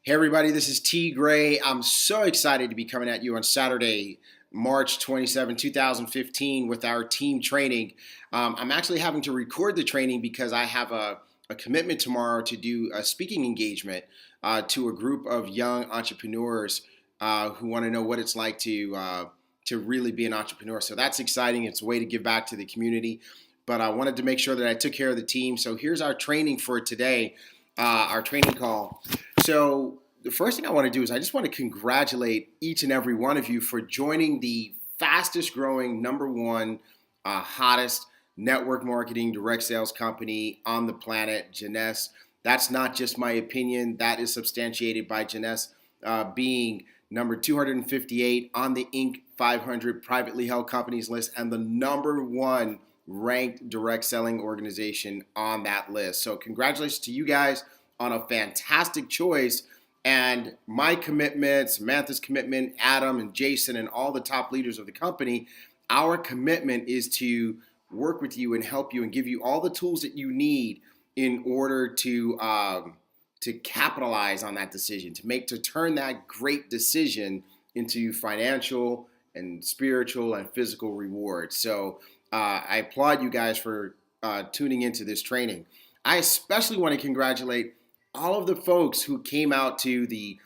Hey everybody, this is T Gray. I'm so excited to be coming at you on Saturday, March 27, 2015 with our team training. I'm actually having to record the training because I have a commitment tomorrow to do a speaking engagement to a group of young entrepreneurs who want to know what it's like to really be an entrepreneur. So that's exciting. It's a way to give back to the community. But I wanted to make sure that I took care of the team. So here's our training for today, our training call. So the first thing I want to do is I just want to congratulate each and every one of you for joining the fastest growing, number one, hottest network marketing direct sales company on the planet, Jeunesse. That's not just my opinion. That is substantiated by Jeunesse being number 258 on the Inc. 500 privately held companies list and the number one ranked direct selling organization on that list. So congratulations to you guys on a fantastic choice. And my commitment, Samantha's commitment, Adam and Jason and all the top leaders of the company, our commitment is to work with you and help you and give you all the tools that you need in order to capitalize on that decision, to turn that great decision into financial and spiritual and physical rewards. So I applaud you guys for tuning into this training. I especially want to congratulate all of the folks who came out to the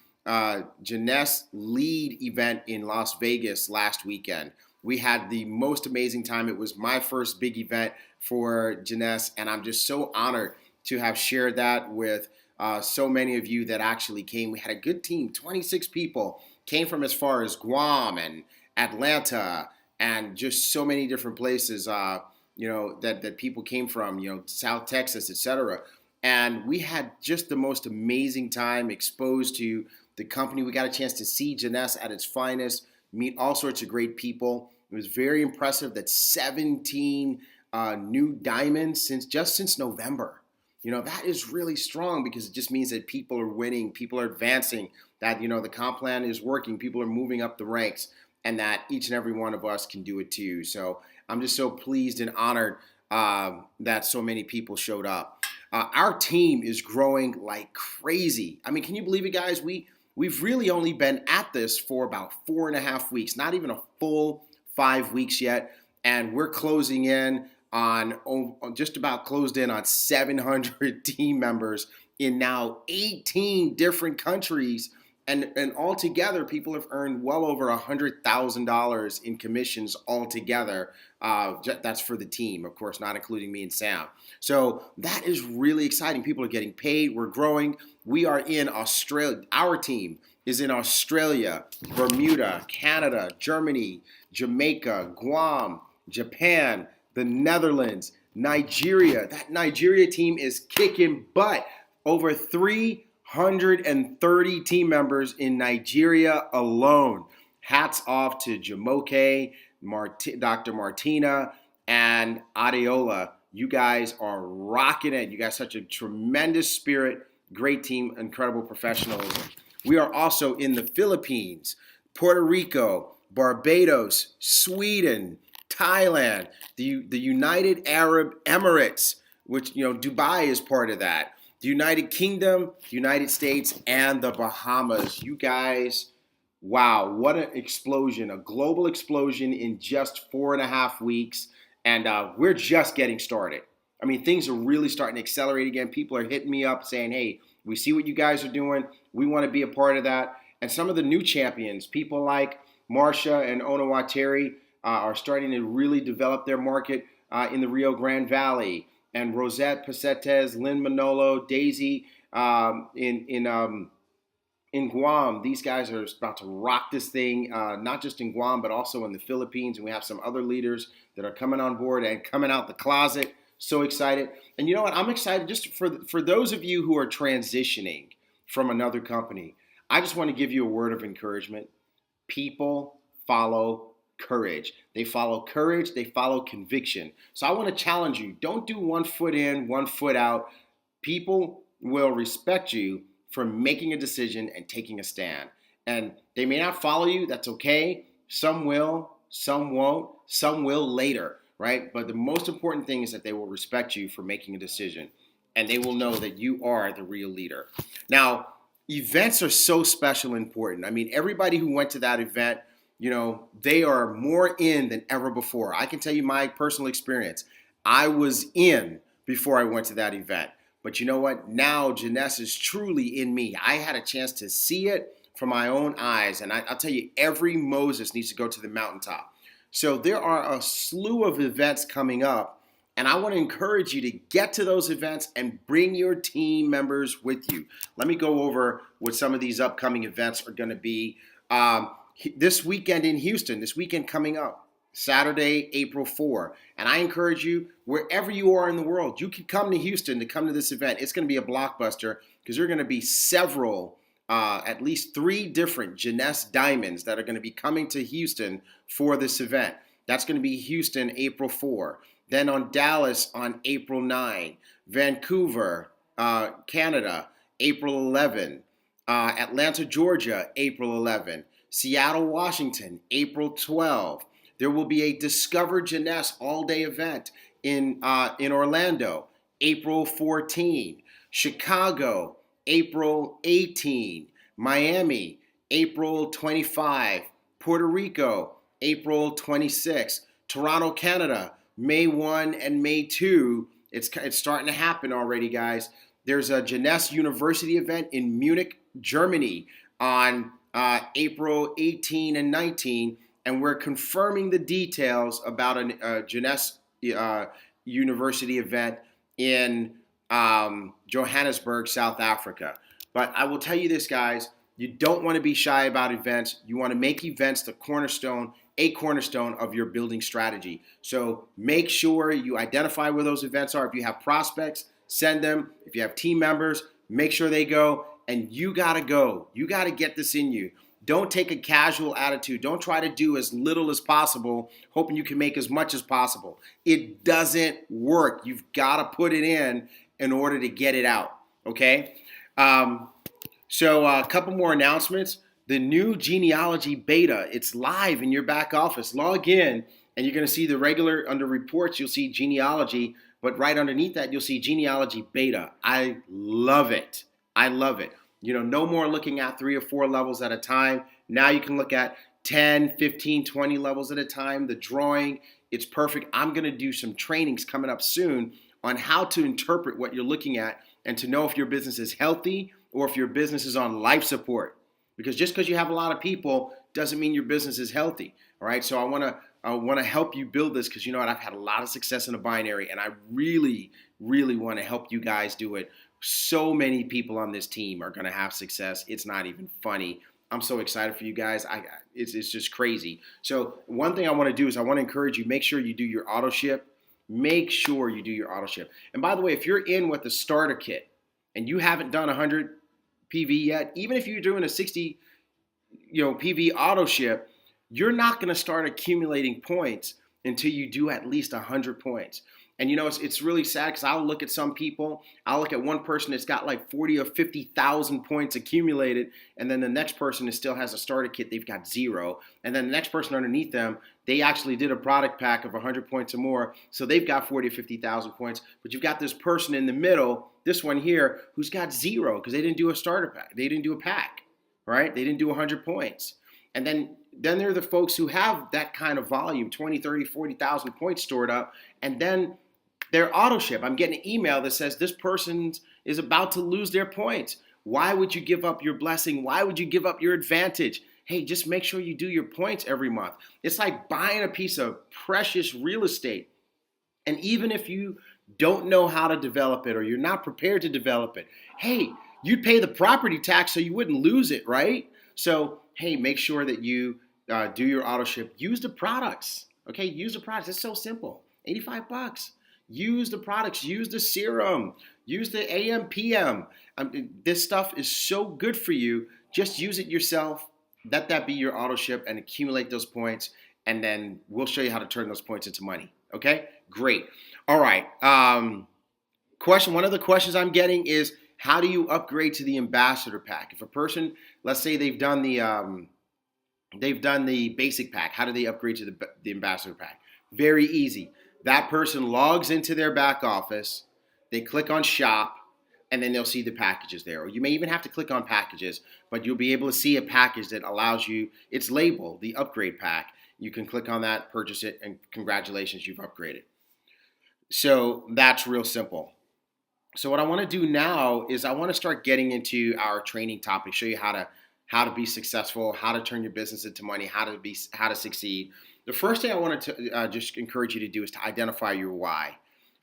Jeunesse Lead event in Las Vegas last weekend. We had the most amazing time. It was my first big event for Jeunesse, and I'm just so honored to have shared that with so many of you that actually came. We had a good team, 26 people, came from as far as Guam and Atlanta and just so many different places, that people came from, South Texas, etc. And we had just the most amazing time exposed to the company. We got a chance to see Jeunesse at its finest, meet all sorts of great people. It was very impressive that 17 new diamonds since November. That is really strong because it just means that people are winning, people are advancing, that, the comp plan is working, people are moving up the ranks, and that each and every one of us can do it too. So I'm just so pleased and honored that so many people showed up. Our team is growing like crazy. I mean, can you believe it, guys? We've really only been at this for about 4.5 weeks, not even a full 5 weeks yet, and we're closing in on just about closed in on 700 team members in now 18 different countries. And altogether, people have earned well over $100,000 in commissions altogether. That's for the team, of course, not including me and Sam. So that is really exciting. People are getting paid. We're growing. We are in Australia. Our team is in Australia, Bermuda, Canada, Germany, Jamaica, Guam, Japan, the Netherlands, Nigeria. That Nigeria team is kicking butt. Over 330 team members in Nigeria alone. Hats off to Jamoke, Dr. Martina, and Adeola. You guys are rocking it. You guys have such a tremendous spirit, great team, incredible professionals. We are also in the Philippines, Puerto Rico, Barbados, Sweden, Thailand, the United Arab Emirates, which, Dubai is part of that. The United Kingdom, United States, and the Bahamas. You guys, wow, what an explosion, a global explosion in just 4.5 weeks. And we're just getting started. I mean, things are really starting to accelerate again. People are hitting me up saying, hey, we see what you guys are doing. We want to be a part of that. And some of the new champions, people like Marsha and Onawateri, are starting to really develop their market in the Rio Grande Valley. And Rosette Pacetes, Lynn Manolo, Daisy in Guam. These guys are about to rock this thing, not just in Guam, but also in the Philippines. And we have some other leaders that are coming on board and coming out the closet. So excited. And you know what? I'm excited just for those of you who are transitioning from another company. I just want to give you a word of encouragement. People follow courage. They follow courage. They follow conviction. So I want to challenge you. Don't do 1 foot in, 1 foot out. People will respect you for making a decision and taking a stand. And they may not follow you. That's okay. Some will, some won't, some will later, right? But the most important thing is that they will respect you for making a decision. And they will know that you are the real leader. Now, Events are so special and important. I mean, everybody who went to that event, they are more in than ever before. I can tell you my personal experience. I was in before I went to that event. But you know what? Now Jeunesse is truly in me. I had a chance to see it from my own eyes. And I'll tell you, every Moses needs to go to the mountaintop. So there are a slew of events coming up. And I want to encourage you to get to those events and bring your team members with you. Let me go over what some of these upcoming events are going to be. This weekend in Houston, this weekend coming up, Saturday, April 4. And I encourage you, wherever you are in the world, you can come to Houston to come to this event. It's going to be a blockbuster because there are going to be several, at least 3 different Jeunesse Diamonds that are going to be coming to Houston for this event. That's going to be Houston, April 4. Then on Dallas on April 9, Vancouver, Canada, April 11, Atlanta, Georgia, April 11, Seattle, Washington, April 12. There will be a Discover Jeunesse all-day event in Orlando, April 14, Chicago, April 18, Miami, April 25, Puerto Rico, April 26, Toronto, Canada, May 1 and May 2. It's starting to happen already, guys. There's a Jeunesse University event in Munich, Germany on April 18 and 19, and we're confirming the details about a Jeunesse University event in Johannesburg, South Africa. But I will tell you this, guys, you don't want to be shy about events. You want to make events a cornerstone of your building strategy. So make sure you identify where those events are. If you have prospects, send them. If you have team members, make sure they go. And you got to go. You got to get this in you. Don't take a casual attitude. Don't try to do as little as possible, hoping you can make as much as possible. It doesn't work. You've got to put it in order to get it out. Okay? So a couple more announcements. The new genealogy beta, it's live in your back office. Log in and you're going to see the regular, under reports, you'll see genealogy, but right underneath that, you'll see genealogy beta. I love it. I love it. No more looking at 3 or 4 levels at a time. Now you can look at 10, 15, 20 levels at a time. The drawing, it's perfect. I'm going to do some trainings coming up soon on how to interpret what you're looking at and to know if your business is healthy or if your business is on life support. Because just because you have a lot of people doesn't mean your business is healthy. All right. So I want to help you build this because you know what? I've had a lot of success in a binary and I really, really want to help you guys do it. So many people on this team are going to have success. It's not even funny. I'm so excited for you guys. It's just crazy. So one thing I want to do is I want to encourage you, make sure you do your auto ship. Make sure you do your auto ship. And by the way, if you're in with the starter kit and you haven't done 100 PV yet, even if you're doing a 60 PV auto ship, you're not going to start accumulating points until you do at least 100 points. And it's really sad because I'll look at some people, I'll look at one person that's got like 40 or 50,000 points accumulated, and then the next person that still has a starter kit, they've got 0. And then the next person underneath them, they actually did a product pack of 100 points or more, so they've got 40 or 50,000 points. But you've got this person in the middle, this one here, who's got 0 because they didn't do a starter pack. They didn't do a pack, right? They didn't do 100 points. And then there are the folks who have that kind of volume, 20, 30, 40,000 points stored up, and then their auto ship. I'm getting an email that says this person is about to lose their points. Why would you give up your blessing? Why would you give up your advantage? Hey, just make sure you do your points every month. It's like buying a piece of precious real estate. And even if you don't know how to develop it or you're not prepared to develop it, hey, you'd pay the property tax so you wouldn't lose it, right? So, hey, make sure that you do your auto ship. Use the products, okay? Use the products. It's so simple. $85. Use the products. Use the serum. Use the AM, PM. This stuff is so good for you. Just use it yourself. Let that be your auto ship and accumulate those points. And then we'll show you how to turn those points into money. Okay? Great. All right. One of the questions I'm getting is, how do you upgrade to the ambassador pack? If a person, let's say they've done the basic pack, how do they upgrade to the ambassador pack? Very easy. That person logs into their back office. They click on shop. and then they'll see the packages there. Or you may even have to click on packages, but you'll be able to see a package that allows you, it's labeled the upgrade pack. You can click on that, purchase it, and congratulations, you've upgraded. So that's real simple. So what I want to do now is I want to start getting into our training topic, show you how to be successful, how to turn your business into money, how to succeed. The first thing I wanted to just encourage you to do is to identify your why.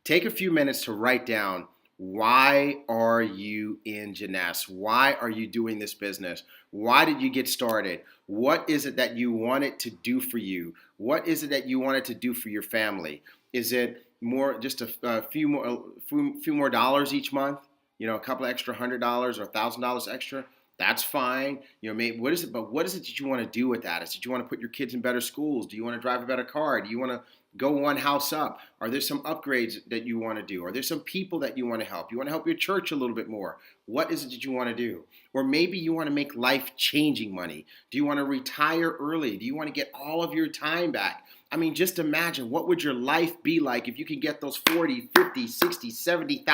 Take a few minutes to write down, why are you in Jeunesse? Why are you doing this business? Why did you get started? What is it that you want it to do for you? What is it that you want it to do for your family? Is it more just a few more dollars each month? You know, a couple of extra $100 or $1,000 extra. That's fine. You know, maybe what is it? But what is it that you want to do with that? Is it you want to put your kids in better schools? Do you want to drive a better car? Do you want to go one house up? Are there some upgrades that you want to do? Are there some people that you want to help? You want to help your church a little bit more. What is it that you want to do? Or maybe you want to make life-changing money. Do you want to retire early? Do you want to get all of your time back? I mean, just imagine, what would your life be like if you could get those 40, 50, 60, 70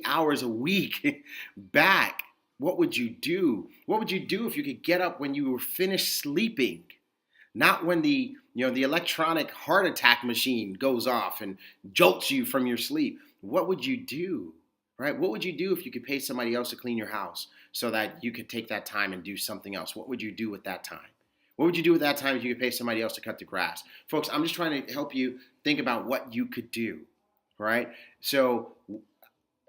hours a week back? What would you do? What would you do if you could get up when you were finished sleeping? Not when the electronic heart attack machine goes off and jolts you from your sleep. What would you do? Right? What would you do if you could pay somebody else to clean your house so that you could take that time and do something else? What would you do with that time? What would you do with that time if you could pay somebody else to cut the grass? Folks, I'm just trying to help you think about what you could do, right? So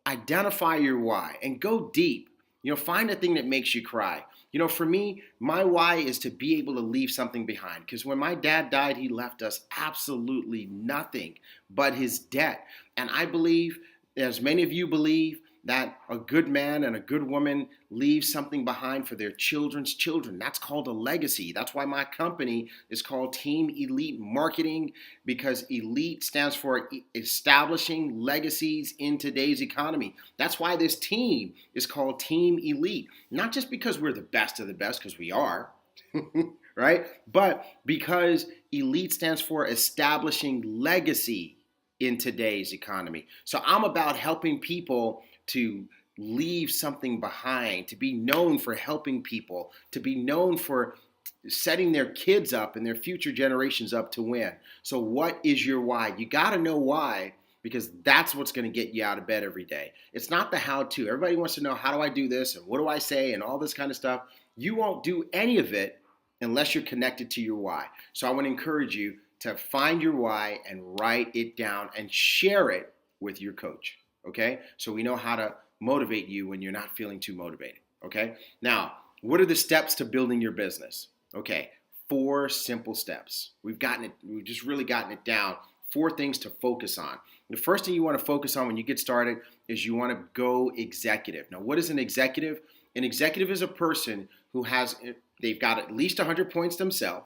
identify your why and go deep. You know, find a thing that makes you cry. You know, for me, my why is to be able to leave something behind. Because when my dad died, he left us absolutely nothing but his debt. And I believe, as many of you believe, that a good man and a good woman leave something behind for their children's children. That's called a legacy. That's why my company is called Team Elite Marketing, because elite stands for establishing legacies in today's economy. That's why this team is called Team Elite. Not just because we're the best of the best, because we are, right? But because elite stands for establishing legacy in today's economy. So I'm about helping people to leave something behind, to be known for helping people, to be known for setting their kids up and their future generations up to win. So what is your why? You got to know why, because that's what's going to get you out of bed every day. It's not the how-to. Everybody wants to know, how do I do this and what do I say and all this kind of stuff. You won't do any of it unless you're connected to your why. So I want to encourage you to find your why and write it down and share it with your coach. Okay, so we know how to motivate you when you're not feeling too motivated. Okay, now what are the steps to building your business? Okay, 4 simple steps. We've just really gotten it down. 4 things to focus on. The first thing you want to focus on when you get started is you want to go executive. Now, what is an executive? An executive is a person who they've got at least 100 points themselves,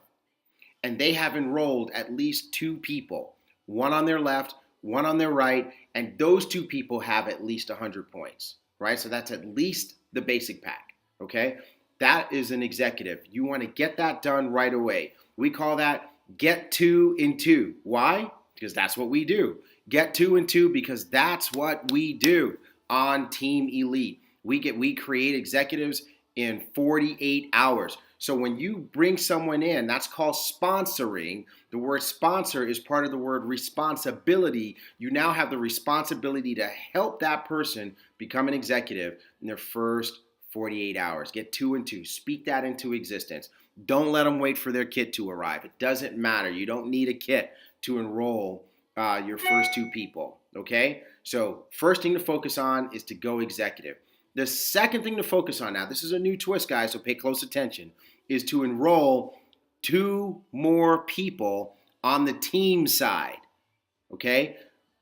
and they have enrolled at least 2 people, one on their left, one on their right, and those 2 people have at least 100 points, right? So that's at least the basic pack, okay? That is an executive. You want to get that done right away. We call that get 2 in 2. Why? Because that's what we do. Get 2 in 2 because that's what we do on Team Elite. We create executives in 48 hours. So when you bring someone in, that's called sponsoring. The word sponsor is part of the word responsibility. You now have the responsibility to help that person become an executive in their first 48 hours. Get 2 in 2. Speak that into existence. Don't let them wait for their kit to arrive. It doesn't matter. You don't need a kit to enroll your first 2 people, okay? So first thing to focus on is to go executive. The second thing to focus on, now this is a new twist, guys, so pay close attention, is to enroll 2 more people on the team side, okay?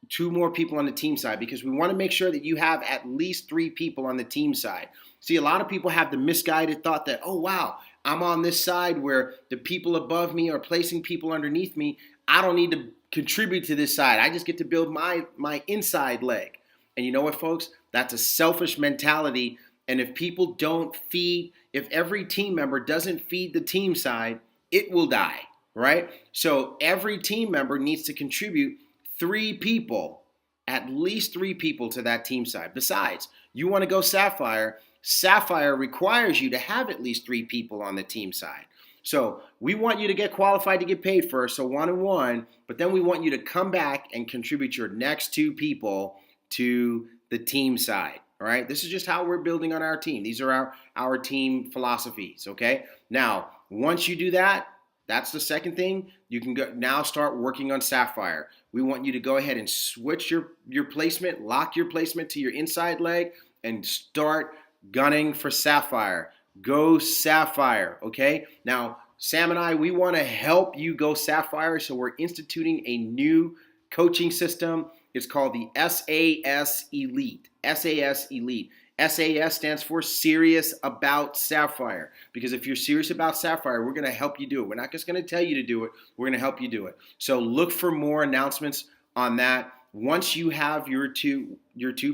2 more people on the team side, because we want to make sure that you have at least 3 people on the team side. See, a lot of people have the misguided thought that, oh, wow, I'm on this side where the people above me are placing people underneath me. I don't need to contribute to this side. I just get to build my inside leg. And you know what, folks? That's a selfish mentality. And if people don't feed, if every team member doesn't feed the team side, it will die, right? So every team member needs to contribute 3 people at least 3 people to that team side. Besides, you want to go Sapphire. Sapphire requires you to have at least 3 people on the team side. So we want you to get qualified to get paid first, so 1 and 1, but then we want you to come back and contribute your next 2 people to the team side. All right, this is just how we're building on our team. These are our team philosophies, okay? Now, once you do that, that's the second thing. You can go now start working on Sapphire. We want you to go ahead and switch your placement, lock your placement to your inside leg, and start gunning for Sapphire. Go Sapphire, okay? Now, Sam and I, we want to help you go Sapphire, so we're instituting a new coaching system. It's called the SAS Elite. SAS Elite. SAS stands for Serious About Sapphire, because if you're serious about Sapphire, we're going to help you do it. We're not just going to tell you to do it. We're going to help you do it. So look for more announcements on that. Once you have your two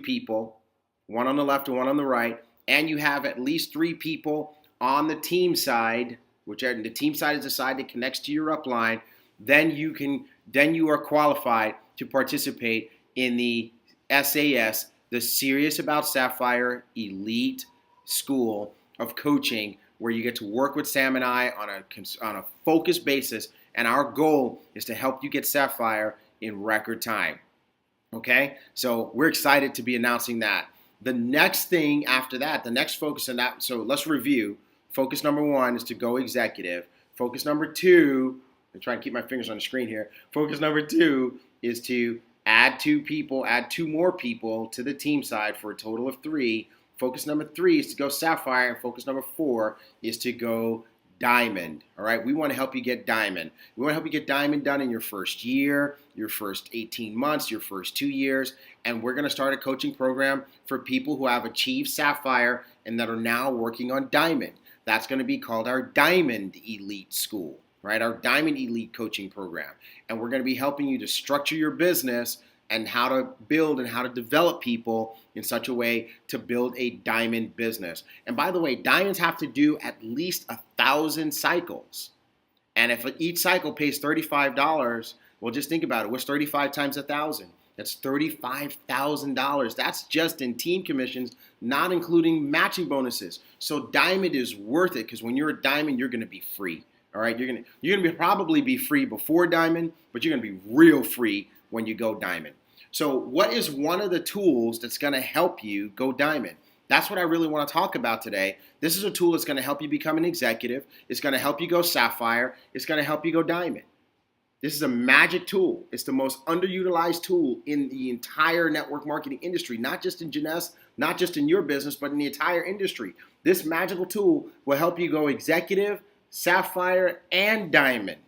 people, one on the left and one on the right, and you have at least 3 people on the team side, which are, the team side is the side that connects to your upline, then you are qualified to participate in the SAS, the Serious About Sapphire Elite School of Coaching, where you get to work with Sam and I on a focused basis, and our goal is to help you get Sapphire in record time. Okay, so we're excited to be announcing that. The next thing after that, the next focus on that, so let's review. Focus number 1 is to go executive. Focus number 2, I'm trying to keep my fingers on the screen here. Focus number 2 is to add 2 more people to the team side for a total of 3. Focus number 3 is to go Sapphire, and focus number 4 is to go Diamond. All right, we want to help you get Diamond. We want to help you get Diamond done in your first year, your first 18 months, your first 2 years, and we're going to start a coaching program for people who have achieved Sapphire and that are now working on Diamond. That's going to be called our Diamond Elite School, right? Our Diamond Elite Coaching Program. And we're going to be helping you to structure your business and how to build and how to develop people in such a way to build a diamond business. And by the way, diamonds have to do at least 1,000 cycles. And if each cycle pays $35, well, just think about it. What's 35 times 1,000? That's $35,000. That's just in team commissions, not including matching bonuses. So diamond is worth it, because when you're a diamond, you're going to be free. All right, you're gonna probably be free before diamond, but you're gonna be real free when you go diamond. So what is one of the tools that's gonna help you go diamond? That's what I really want to talk about today. This is a tool that's gonna help you become an executive. It's gonna help you go Sapphire. It's gonna help you go diamond. This is a magic tool. It's the most underutilized tool in the entire network marketing industry, not just in Jeunesse, not just in your business, but in the entire industry. This magical tool will help you go executive, Sapphire, and Diamond.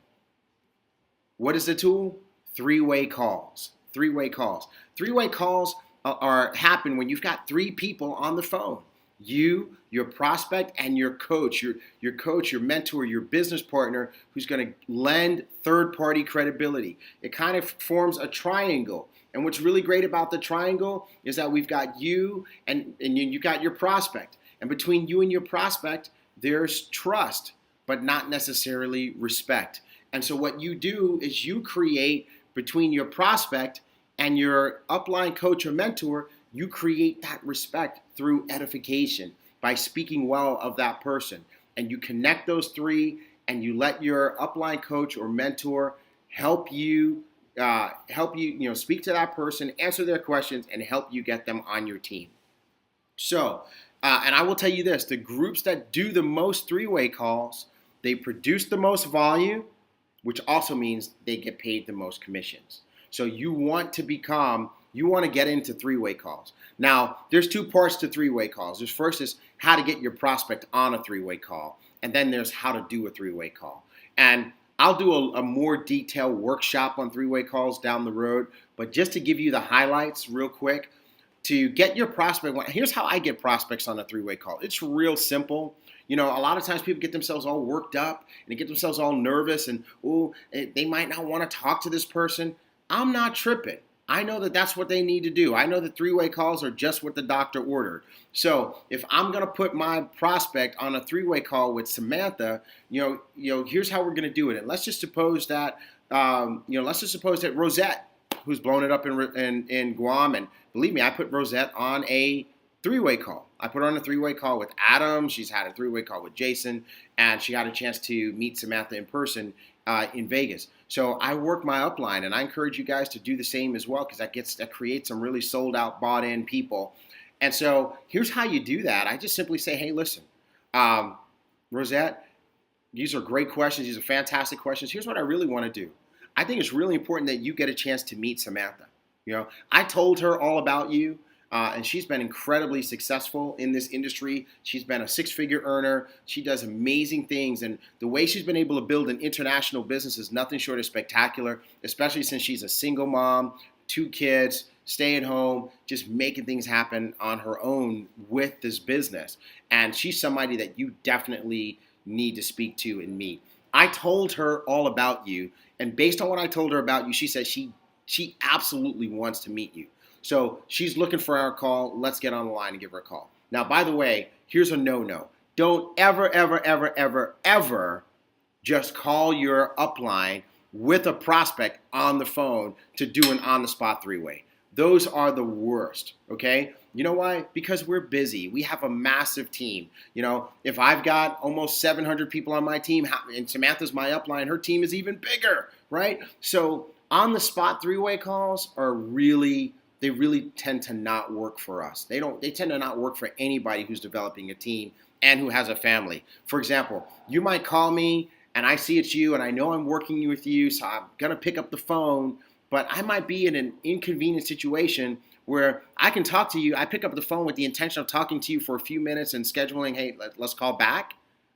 What is the tool? 3-way calls. 3-way calls. 3-way calls happen when you've got 3 people on the phone. You, your prospect, and your coach, your mentor, your business partner, who's going to lend third-party credibility. It kind of forms a triangle. And what's really great about the triangle is that we've got you and you got your prospect. And between you and your prospect, there's trust, but not necessarily respect. And so what you do is you create, between your prospect and your upline coach or mentor, you create that respect through edification by speaking well of that person. And you connect those 3, and you let your upline coach or mentor help you speak to that person, answer their questions, and help you get them on your team. So, and I will tell you this, the groups that do the most 3-way calls, they produce the most volume, which also means they get paid the most commissions. So you want to get into 3-way calls. Now, there's 2 parts to 3-way calls. There's first is how to get your prospect on a 3-way call, and then there's how to do a 3-way call. And I'll do a more detailed workshop on 3-way calls down the road, but just to give you the highlights real quick, to get your prospect, here's how I get prospects on a 3-way call. It's real simple. You know, a lot of times people get themselves all worked up and they get themselves all nervous and, they might not want to talk to this person. I'm not tripping. I know that that's what they need to do. I know that 3-way calls are just what the doctor ordered. So if I'm going to put my prospect on a 3-way call with Samantha, here's how we're going to do it. And let's just suppose that, Rosette who's blown it up in Guam. And believe me, I put Rosette on a three-way call. I put her on a three-way call with Adam. She's had a three-way call with Jason, and she got a chance to meet Samantha in person in Vegas. So I work my upline, and I encourage you guys to do the same as well, because that creates some really sold-out, bought-in people. And so here's how you do that. I just simply say, hey, listen, Rosette, these are great questions. These are fantastic questions. Here's what I really want to do. I think it's really important that you get a chance to meet Samantha. I told her all about you. And she's been incredibly successful in this industry. She's been a six-figure earner. She does amazing things. And the way she's been able to build an international business is nothing short of spectacular, especially since she's a single mom, 2 kids, staying home, just making things happen on her own with this business. And she's somebody that you definitely need to speak to and meet. I told her all about you. And based on what I told her about you, she said she absolutely wants to meet you. So she's looking for our call. Let's get on the line and give her a call. Now, by the way, here's a no-no. Don't ever, ever, ever, ever, ever just call your upline with a prospect on the phone to do an on-the-spot three-way. Those are the worst, okay? You know why? Because we're busy. We have a massive team. If I've got almost 700 people on my team, and Samantha's my upline, her team is even bigger, right? So on-the-spot three-way calls are really tend to not work for us. They tend to not work for anybody who's developing a team and who has a family. For example, you might call me and I see it's you and I know I'm working with you, so I'm going to pick up the phone, but I might be in an inconvenient situation where I can talk to you. I pick up the phone with the intention of talking to you for a few minutes and scheduling, hey, let's call back.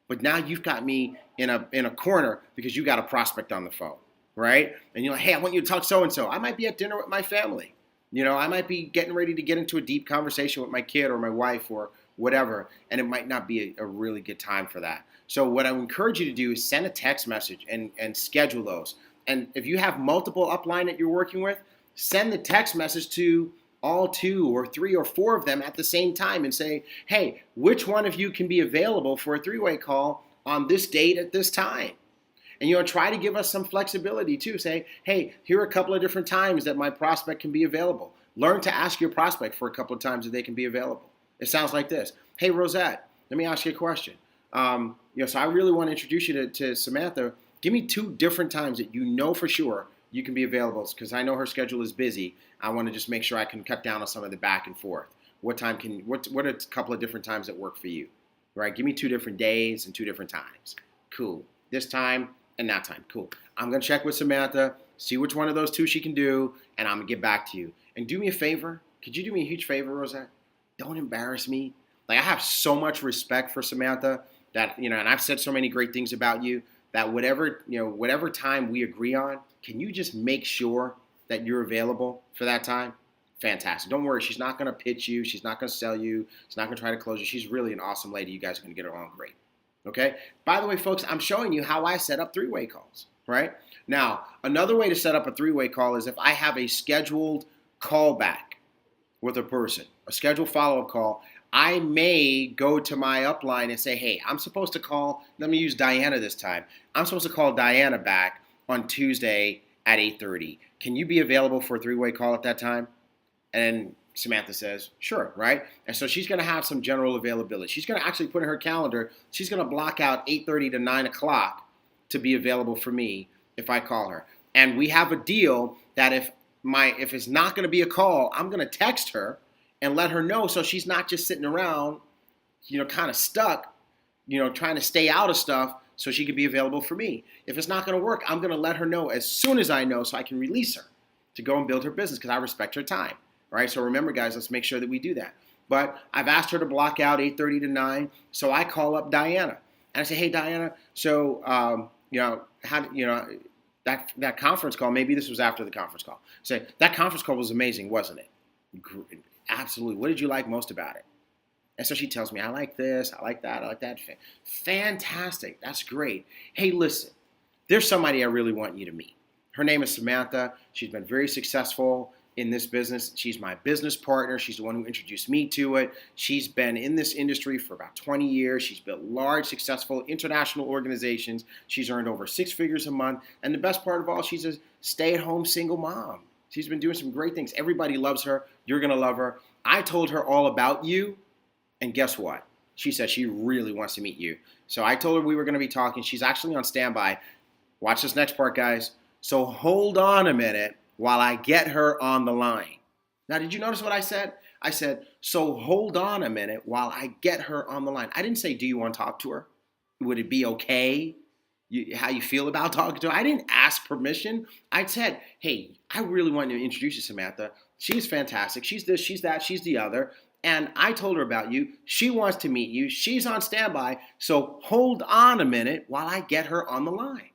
But now you've got me in a corner because you got a prospect on the phone, right? And you're like, hey, I want you to talk so-and-so. I might be at dinner with my family. I might be getting ready to get into a deep conversation with my kid or my wife or whatever, and it might not be a really good time for that. So what I would encourage you to do is send a text message and schedule those. And if you have multiple upline that you're working with, send the text message to all 2 or 3 or 4 of them at the same time and say, hey, which one of you can be available for a three-way call on this date at this time? And try to give us some flexibility too. Say, hey, here are a couple of different times that my prospect can be available. Learn to ask your prospect for a couple of times that they can be available. It sounds like this. Hey, Rosette, let me ask you a question. So I really want to introduce you to Samantha. Give me 2 different times that you know for sure you can be available, because I know her schedule is busy. I want to just make sure I can cut down on some of the back and forth. What are a couple of different times that work for you? Right? Give me 2 different days and 2 different times. Cool. This time and that time. Cool. I'm going to check with Samantha, see which one of those 2 she can do, and I'm going to get back to you. And do me a favor. Could you do me a huge favor, Rosette? Don't embarrass me. I have so much respect for Samantha that, and I've said so many great things about you that whatever time we agree on, can you just make sure that you're available for that time? Fantastic. Don't worry. She's not going to pitch you. She's not going to sell you. She's not going to try to close you. She's really an awesome lady. You guys are going to get along great. Okay. By the way, folks, I'm showing you how I set up three-way calls, right? Now, another way to set up a three-way call is if I have a scheduled callback with a person, a scheduled follow-up call, I may go to my upline and say, hey, I'm supposed to call, let me use Diana this time. I'm supposed to call Diana back on Tuesday at 8:30. Can you be available for a three-way call at that time? And Samantha says, sure, right? And so she's going to have some general availability. She's going to actually put in her calendar, she's going to block out 8:30 to 9 o'clock to be available for me if I call her. And we have a deal that if it's not going to be a call, I'm going to text her and let her know so she's not just sitting around, kind of stuck, trying to stay out of stuff so she could be available for me. If it's not going to work, I'm going to let her know as soon as I know so I can release her to go and build her business because I respect her time. Right? So remember, guys, let's make sure that we do that. But I've asked her to block out 8:30 to 9, so I call up Diana. And I say, hey, Diana, so, that conference call, maybe this was after the conference call. Say, that conference call was amazing, wasn't it? Absolutely. What did you like most about it? And so she tells me, I like this, I like that, I like that. Fantastic. That's great. Hey, listen, there's somebody I really want you to meet. Her name is Samantha. She's been very successful in this business. She's my business partner. She's the one who introduced me to it. She's been in this industry for about 20 years. She's built large, successful international organizations. She's earned over 6 figures a month. And the best part of all, she's a stay-at-home single mom. She's been doing some great things. Everybody loves her. You're going to love her. I told her all about you, and guess what? She said she really wants to meet you. So I told her we were going to be talking. She's actually on standby. Watch this next part, guys. So hold on a minute while I get her on the line. Now, did you notice what I said? I said, so hold on a minute while I get her on the line. I didn't say, do you want to talk to her? Would it be okay? How you feel about talking to her? I didn't ask permission. I said, hey, I really want to introduce you to Samantha. She's fantastic. She's this, she's that, she's the other. And I told her about you. She wants to meet you. She's on standby. So hold on a minute while I get her on the line.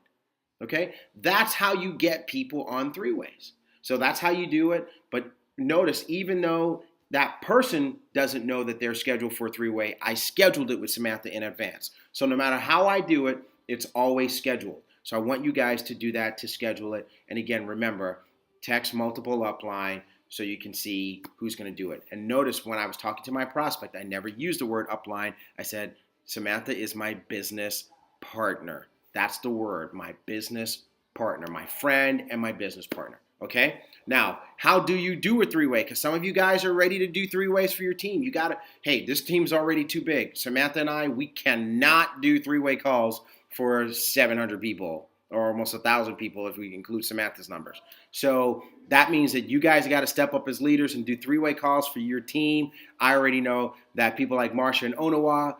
Okay? That's how you get people on three-ways. So that's how you do it. But notice, even though that person doesn't know that they're scheduled for a three-way, I scheduled it with Samantha in advance. So no matter how I do it, it's always scheduled. So I want you guys to do that, to schedule it. And again, remember, text multiple upline so you can see who's going to do it. And notice when I was talking to my prospect, I never used the word upline. I said, Samantha is my business partner. That's the word, my business partner, my friend and my business partner. Okay? Now, how do you do a three-way? Because some of you guys are ready to do three-ways for your team. You got to, hey, this team's already too big. Samantha and I, we cannot do three-way calls for 700 people or almost 1,000 people if we include Samantha's numbers. So that means that you guys got to step up as leaders and do three-way calls for your team. I already know that people like Marsha and Onawa,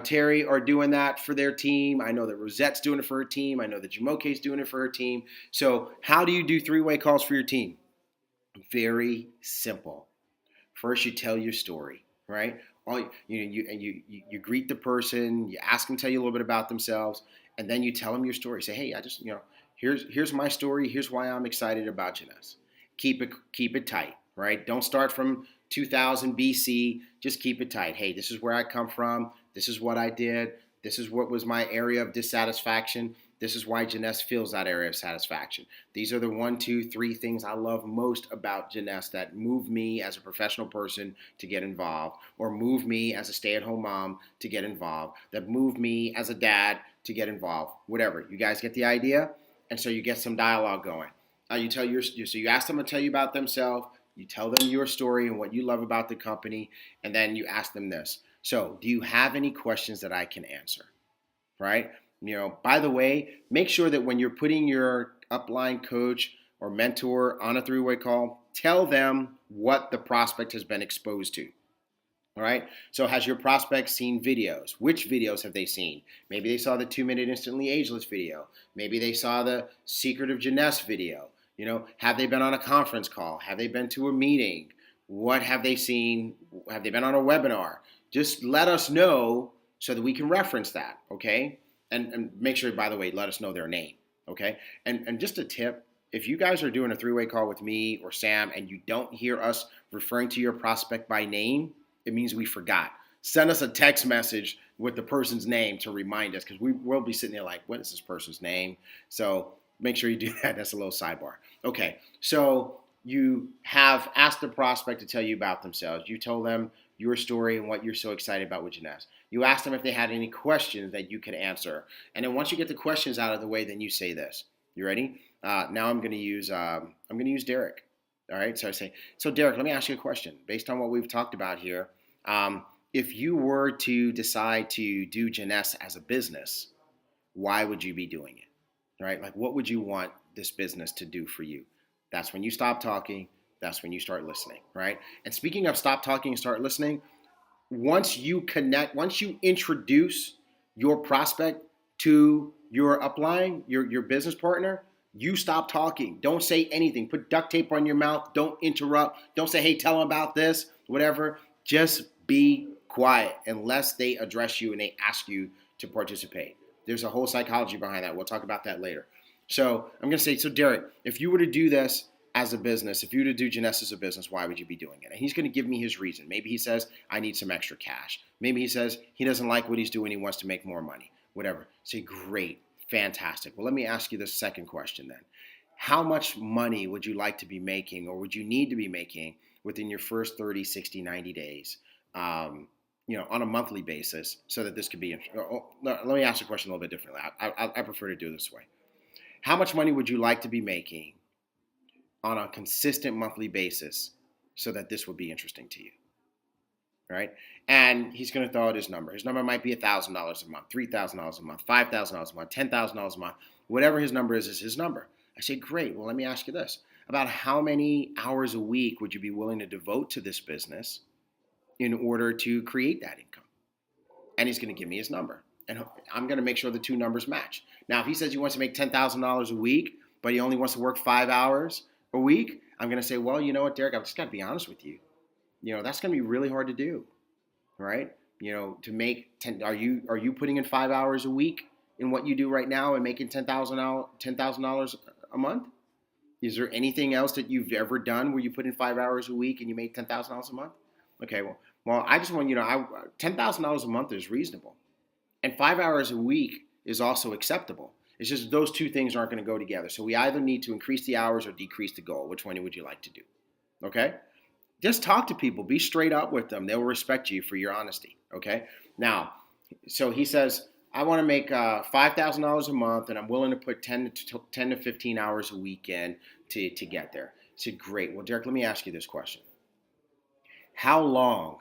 Terry are doing that for their team. I know that Rosette's doing it for her team. I know that Jumoke's doing it for her team. So how do you do three-way calls for your team? Very simple. First, you tell your story, right? You greet the person, you ask them to tell you a little bit about themselves, and then you tell them your story. Say, hey, here's my story. Here's why I'm excited about Jeunesse. Keep it tight, right? Don't start from 2000 BC. Just keep it tight. Hey, this is where I come from. This is what I did. This is what was my area of dissatisfaction. This is why Jeunesse feels that area of satisfaction. These are the 1, 2, 3 things I love most about Jeunesse that move me as a professional person to get involved, or move me as a stay-at-home mom to get involved, that move me as a dad to get involved, whatever. You guys get the idea? And so you get some dialogue going. So you ask them to tell you about themselves, you tell them your story and what you love about the company, and then you ask them this. So, do you have any questions that I can answer? Right? By the way, make sure that when you're putting your upline coach or mentor on a three-way call, tell them what the prospect has been exposed to. All right. So has your prospect seen videos? Which videos have they seen? Maybe they saw the 2-minute instantly ageless video. Maybe they saw the Secret of Jeunesse video. Have they been on a conference call? Have they been to a meeting? What have they seen? Have they been on a webinar? Just let us know so that we can reference that, okay? And make sure, by the way, let us know their name, okay? And just a tip, if you guys are doing a three-way call with me or Sam and you don't hear us referring to your prospect by name, it means we forgot. Send us a text message with the person's name to remind us, because we'll be sitting there like, what is this person's name? So make sure you do that. That's a little sidebar. Okay, so you have asked the prospect to tell you about themselves. You told them your story and what you're so excited about with Jeunesse. You asked them if they had any questions that you could answer. And then once you get the questions out of the way, then you say this. You ready? Now I'm going to use Derek. All right. So I say, so Derek, let me ask you a question. Based on what we've talked about here, if you were to decide to do Jeunesse as a business, why would you be doing it? Right? Like, what would you want this business to do for you? That's when you stop talking. That's when you start listening, right? And speaking of stop talking and start listening, once you introduce your prospect to your upline, your business partner, you stop talking. Don't say anything. Put duct tape on your mouth. Don't interrupt. Don't say, hey, tell them about this, whatever. Just be quiet unless they address you and they ask you to participate. There's a whole psychology behind that. We'll talk about that later. So I'm going to say, so Derek, if you were to do this as a business, if you were to do Jeunesse as a business, why would you be doing it? And he's going to give me his reason. Maybe he says, I need some extra cash. Maybe he says he doesn't like what he's doing. He wants to make more money, whatever. Say, great, fantastic. Well, let me ask you the second question then. How much money would you like to be making, or would you need to be making within your first 30, 60, 90 days, on a monthly basis, so that this could be, let me ask the question a little bit differently. I prefer to do it this way. How much money would you like to be making on a consistent monthly basis so that this would be interesting to you, right? And he's going to throw out his number. His number might be $1,000 a month, $3,000 a month, $5,000 a month, $10,000 a month. Whatever his number is his number. I say, great. Well, let me ask you this. About how many hours a week would you be willing to devote to this business in order to create that income? And he's going to give me his number. And I'm going to make sure the two numbers match. Now, if he says he wants to make $10,000 a week, but he only wants to work 5 hours a week, I'm going to say, well, you know what, Derek, I've just got to be honest with you. That's going to be really hard to do, right? To make 10, are you putting in 5 hours a week in what you do right now and making $10,000 a month? Is there anything else that you've ever done where you put in 5 hours a week and you make $10,000 a month? Okay, well, I just want $10,000 a month is reasonable, and 5 hours a week is also acceptable. It's just those two things aren't going to go together. So we either need to increase the hours or decrease the goal. Which one would you like to do? Okay? Just talk to people. Be straight up with them. They will respect you for your honesty. Okay? Now, so he says, I want to make $5,000 a month, and I'm willing to put 10 to 15 hours a week in to get there. I said, great. Well, Derek, let me ask you this question. How long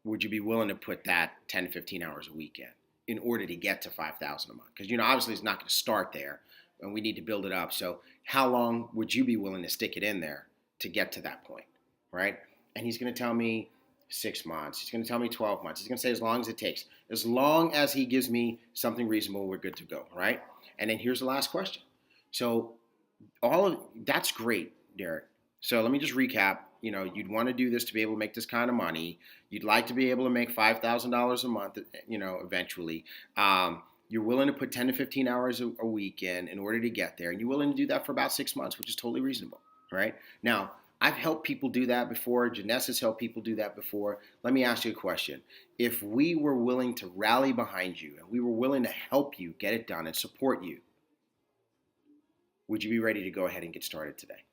would you be willing to put that 10 to 15 hours a week in order to get to $5,000 a month? Because, obviously it's not going to start there, and we need to build it up. So how long would you be willing to stick it in there to get to that point, right? And he's going to tell me 6 months. He's going to tell me 12 months. He's going to say as long as it takes. As long as he gives me something reasonable, we're good to go, right? And then here's the last question. So that's great, Derek. So let me just recap. You'd want to do this to be able to make this kind of money. You'd like to be able to make $5,000 a month, eventually. You're willing to put 10 to 15 hours a week in order to get there. And you're willing to do that for about 6 months, which is totally reasonable, right? Now, I've helped people do that before. Jeunesse has helped people do that before. Let me ask you a question. If we were willing to rally behind you and we were willing to help you get it done and support you, would you be ready to go ahead and get started today?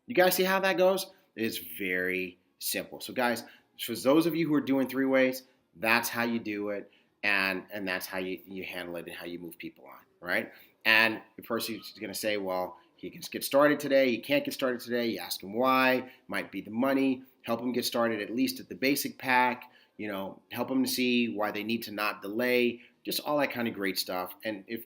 You guys see how that goes? It's very simple. So guys, for those of you who are doing 3-ways, that's how you do it, and that's how you handle it and how you move people on, right? And the person is going to say, well, he can get started today, he can't get started today. You ask him why. Might be the money. Help him get started at least at the basic pack. Help them to see why they need to not delay. Just all that kind of great stuff. And if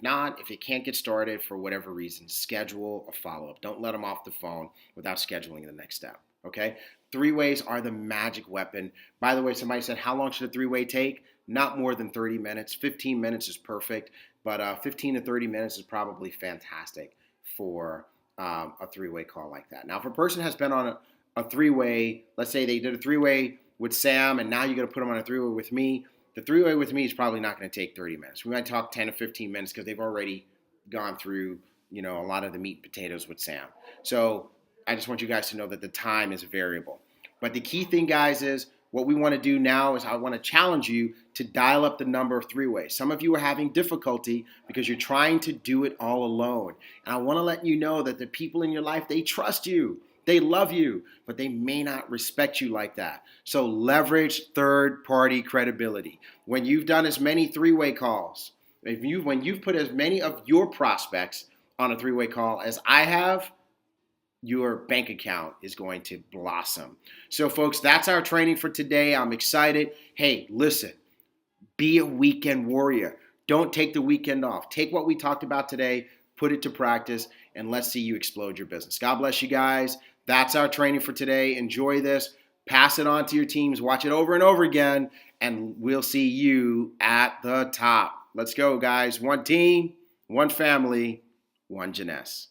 you can't get started for whatever reason, schedule a follow-up. Don't let them off the phone without scheduling the next step, okay? 3-ways are the magic weapon. By the way, somebody said, how long should a 3-way take? Not more than 30 minutes. 15 minutes is perfect, but 15 to 30 minutes is probably fantastic for a 3-way call like that. Now, if a person has been on a 3-way, let's say they did a 3-way with Sam, and now you're going to put them on a 3-way with me, the 3-way with me is probably not going to take 30 minutes. We might talk 10 to 15 minutes because they've already gone through, a lot of the meat and potatoes with Sam. So I just want you guys to know that the time is variable. But the key thing, guys, is what we want to do now is I want to challenge you to dial up the number of 3-ways. Some of you are having difficulty because you're trying to do it all alone. And I want to let you know that the people in your life, they trust you. They love you, but they may not respect you like that. So leverage third-party credibility. When you've done as many 3-way calls, when you've put as many of your prospects on a 3-way call as I have, your bank account is going to blossom. So folks, that's our training for today. I'm excited. Hey, listen, be a weekend warrior. Don't take the weekend off. Take what we talked about today, put it to practice, and let's see you explode your business. God bless you guys. That's our training for today. Enjoy this. Pass it on to your teams. Watch it over and over again, and we'll see you at the top. Let's go, guys. One team, one family, one Jeunesse.